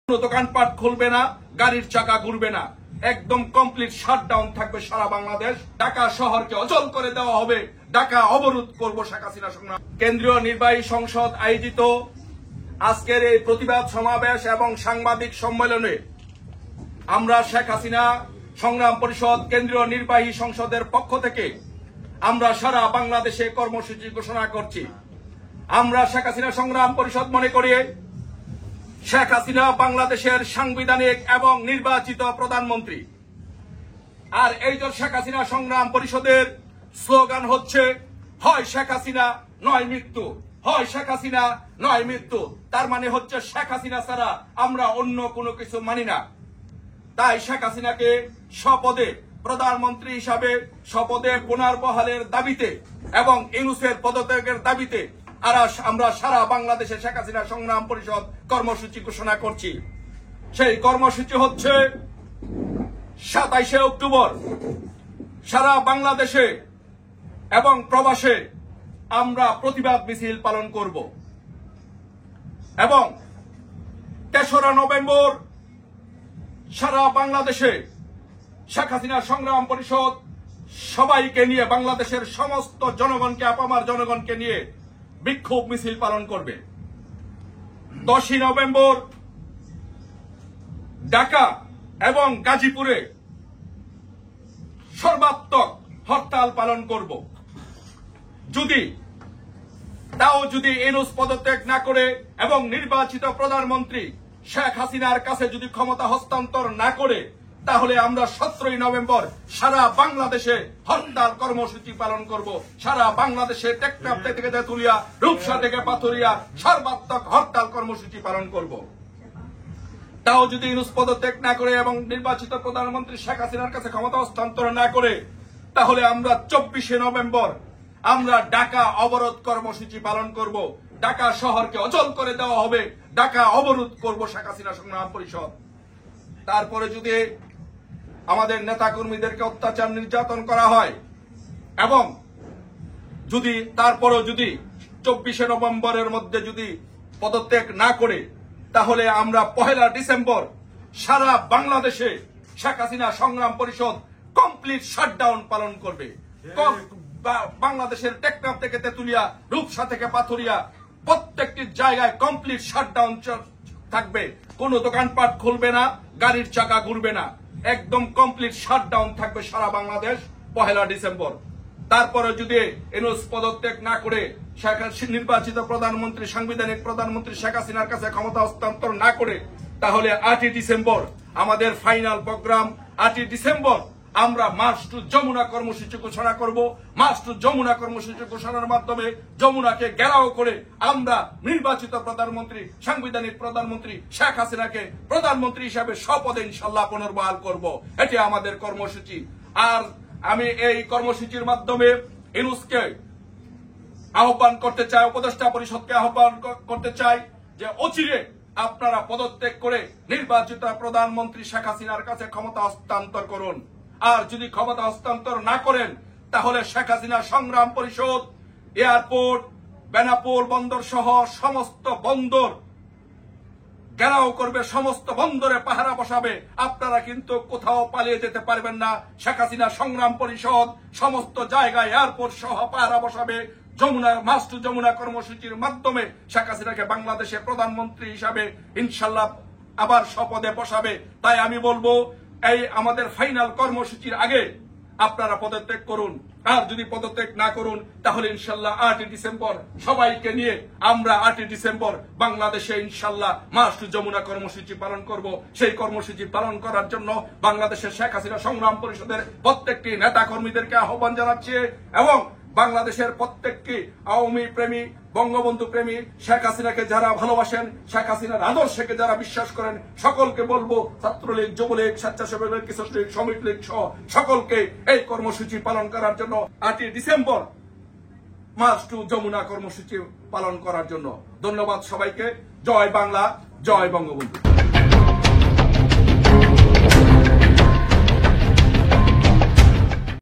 দোকানপাট খুলবে না, গাড়ির চাকা ঘুরবে না, একদম কমপ্লিট শাটডাউন থাকবে সারা বাংলাদেশ। ঢাকা শহরকে অচল করে দেওয়া হবে, ঢাকা অবরোধ করব শেখ হাসিনা সংগ্রাম। কেন্দ্রীয় নির্বাহী সংসদ আয়োজিত আজকের এই প্রতিবাদ সমাবেশ এবং সাংবাদিক সম্মেলনে আমরা শেখ হাসিনা সংগ্রাম পরিষদ কেন্দ্রীয় নির্বাহী সংসদের পক্ষ থেকে আমরা সারা বাংলাদেশে কর্মসূচি ঘোষণা করছি। আমরা শেখ হাসিনা সংগ্রাম পরিষদ মনে করি শেখ হাসিনা বাংলাদেশের সাংবিধানিক এবং নির্বাচিত প্রধানমন্ত্রী। আর এই যে শেখ হাসিনা সংগ্রাম পরিষদের স্লোগান হচ্ছে হয় শেখ হাসিনা নয় মৃত্যু, হয় শেখ হাসিনা নয় মৃত্যু। তার মানে হচ্ছে শেখ হাসিনা ছাড়া আমরা অন্য কোনো কিছু মানি না। তাই শেখ হাসিনাকে স্বপদে প্রধানমন্ত্রী হিসাবে স্বপদে পুনর্বহালের দাবিতে এবং ইউনূসের পদত্যাগের দাবিতে আমরা সারা বাংলাদেশে শেখ হাসিনা সংগ্রাম পরিষদ কর্মসূচি ঘোষণা করছি। সেই কর্মসূচি হচ্ছে 27শে অক্টোবর সারা বাংলাদেশে এবং প্রবাসে আমরা প্রতিবাদ মিছিল পালন করব এবং 3রা নভেম্বর সারা বাংলাদেশে শেখ হাসিনা সংগ্রাম পরিষদ সবাইকে নিয়ে বাংলাদেশের সমস্ত জনগণকে আপামার জনগণকে নিয়ে বিক্ষোভ মিছিল পালন করবে। 10ই নভেম্বর ঢাকা এবং গাজীপুরে সর্বাত্মক হরতাল পালন করব। যদি ইউনূস পদত্যাগ না করে এবং নির্বাচিত প্রধানমন্ত্রী শেখ হাসিনার কাছে যদি ক্ষমতা হস্তান্তর না করে, তাহলে আমরা 17ই নভেম্বর সারা বাংলাদেশে হরতাল কর্মসূচি পালন করব। সারা বাংলাদেশে টেকনাফ থেকে তেতুলিয়া, রূপসা থেকে পাথুরিয়া সর্বাত্মক হরতাল কর্মসূচি পালন করব। তাও যদি ইউনূস পদত্যাগ না করে এবং নির্বাচিত প্রধানমন্ত্রী শেখ হাসিনার কাছে ক্ষমতা হস্তান্তর না করে, তাহলে আমরা 24শে নভেম্বর আমরা ঢাকা অবরোধ কর্মসূচি পালন করব। ঢাকা শহরকে অচল করে দেওয়া হবে, ঢাকা অবরোধ করব শেখ হাসিনা সংগ্রাম পরিষদ। তারপরে যদি আমাদের নেতাকর্মীদেরকে অত্যাচার নির্যাতন করা হয় এবং তারপরেও যদি 24শে নভেম্বরের মধ্যে যদি পদত্যাগ না করে, তাহলে আমরা 1 ডিসেম্বর সারা বাংলাদেশে শেখ হাসিনা সংগ্রাম পরিষদ কমপ্লিট শাটডাউন পালন করবে। বাংলাদেশের টেকনাফ থেকে তেতুলিয়া, রূপসা থেকে পাথুরিয়া প্রত্যেকটি জায়গায় কমপ্লিট শাটডাউন থাকবে। কোনো দোকানপাট খুলবে না, গাড়ির চাকা ঘুরবে না, একদম কমপ্লিট শাটডাউন থাকবে সারা বাংলাদেশ 1 ডিসেম্বর। তারপরে যদি ইউনূস পদত্যাগ না করে নির্বাচিত প্রধানমন্ত্রী সাংবিধানিক প্রধানমন্ত্রী শেখ হাসিনার কাছে ক্ষমতা হস্তান্তর না করে, তাহলে 8ই ডিসেম্বর আমাদের ফাইনাল প্রোগ্রাম। 8ই ডিসেম্বর আমরা মার্চ টু যমুনা কর্মসূচি ঘোষণা করব। মার্চ টু যমুনা কর্মসূচি ঘোষণার মাধ্যমে যমুনাকে ঘেরাও করে আমরা নির্বাচিত প্রধানমন্ত্রী সাংবিধানিক প্রধানমন্ত্রী শেখ হাসিনাকে প্রধানমন্ত্রী হিসাবে স্বপদে ইনশাল্লাহ পুনর্বহাল করব। এটি আমাদের কর্মসূচি। আর আমি এই কর্মসূচির মাধ্যমে ইউনূসকে আহ্বান করতে চাই, উপদেষ্টা পরিষদকে আহ্বান করতে চাই যে অচিরে আপনারা পদত্যাগ করে নির্বাচিত প্রধানমন্ত্রী শেখ হাসিনার কাছে ক্ষমতা হস্তান্তর করুন। আর যদি ক্ষমতা হস্তান্তর না করেন, তাহলে শেখ হাসিনা সংগ্রাম পরিষদ এয়ারপোর্ট, বেনাপোল বন্দর সহ সমস্ত বন্দর ঘেরাও করবে, সমস্ত বন্দরে পাহারা বসাবে। আপনারা কিন্তু কোথাও পালিয়ে যেতে পারবেন না। শেখ হাসিনা সংগ্রাম পরিষদ সমস্ত জায়গায় এয়ারপোর্ট সহ পাহারা বসাবে। মার্চ টু যমুনা কর্মসূচির মাধ্যমে শেখ হাসিনাকে বাংলাদেশের প্রধানমন্ত্রী হিসাবে ইনশাল্লাহ আবার স্বপদে বসাবে। তাই আমি বলবো এই আমাদের ফাইনাল কর্মসূচির আগে আপনারা পদত্যাগ করুন। আর যদি পদত্যাগ না করুন, তাহলে ইনশাল্লাহ 8ই ডিসেম্বর সবাইকে নিয়ে আমরা 8ই ডিসেম্বর বাংলাদেশে ইনশাল্লাহ মার্চ টু যমুনা কর্মসূচি পালন করব। সেই কর্মসূচি পালন করার জন্য বাংলাদেশের শেখ হাসিনা সংগ্রাম পরিষদের প্রত্যেকটি নেতা কর্মীদেরকে আহ্বান জানাচ্ছি এবং বাংলাদেশের প্রত্যেকটি আওয়ামী প্রেমী, বঙ্গবন্ধু প্রেমী, শেখ হাসিনাকে যারা ভালোবাসেন, শেখ হাসিনার আদর্শকে যারা বিশ্বাস করেন, সকলকে বলবো ছাত্রলীগ, যুবলীগ, স্বেচ্ছাসেবক লীগ, কিশোর লীগ, শ্রমিক লীগ সহ সকলকে এই কর্মসূচি পালন করার জন্য 8ই ডিসেম্বর মার্চ টু যমুনা কর্মসূচি পালন করার জন্য ধন্যবাদ সবাইকে। জয় বাংলা, জয় বঙ্গবন্ধু।